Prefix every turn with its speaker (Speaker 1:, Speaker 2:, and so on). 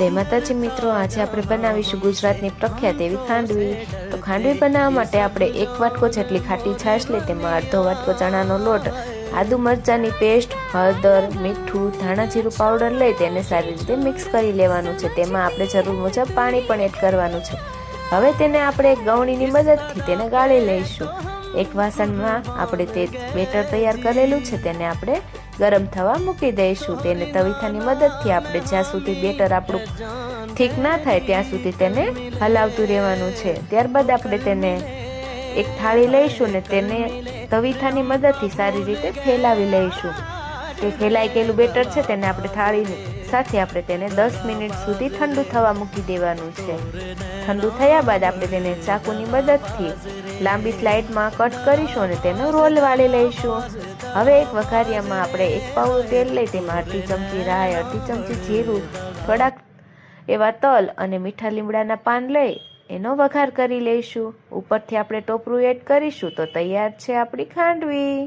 Speaker 1: જય માતાજી મિત્રો, આજે આપણે બનાવીશું ગુજરાતની પ્રખ્યાત એવી ખાંડવી। તો ખાંડવી બનાવવા માટે આપણે 1 વાટકો જેટલી ખાટી છાશ લઈ તેમાં અડધો વાટકો ચણાનો લોટ, આદુ મરચાંની પેસ્ટ, હળદર, મીઠું, ધાણા જીરું પાવડર લઈ તેને સારી રીતે મિક્સ કરી લેવાનું છે। તેમાં આપણે જરૂર મુજબ પાણી પણ એડ કરવાનું છે। હવે તેને આપણે ગવણીની મદદથી તેને ગાળી લઈશું। એક વાસણમાં આપણે તે બેટર તૈયાર કરેલું છે તેને આપણે ગરમ થવા મૂકી દઈશું। તેને તવીથાની મદદથી આપણે જ્યાં સુધી બેટર આપણું ઠીક ના થાય ત્યાં સુધી તેને હલાવતું રહેવાનું છે। ત્યારબાદ આપણે તેને એક થાળી લઈશું ને તેને તવીથાની મદદથી સારી રીતે ફેલાવી લઈશું। તે ફેલાઈ ગયેલું બેટર છે તેને આપણે થાળી સાથે આપણે તેને 10 મિનિટ સુધી ઠંડુ થવા મૂકી દેવાનું છે। ઠંડુ થયા બાદ આપણે તેને ચાકુની મદદથી લાંબી સ્લાઇડમાં કટ કરીશું અને તેનો રોલ વાળી લઈશું। હવે એક વઘારિયામાં આપણે 1 પાઉં તેલ લઈ તેમાં અડધી ચમચી રાઈ, અડધી ચમચી જીરું, થોડાક એવા તલ અને મીઠા લીમડાના પાન લઈ એનો વઘાર કરી લઈશું। ઉપરથી આપણે ટોપરું એડ કરીશું તો તૈયાર છે આપણી ખાંડવી।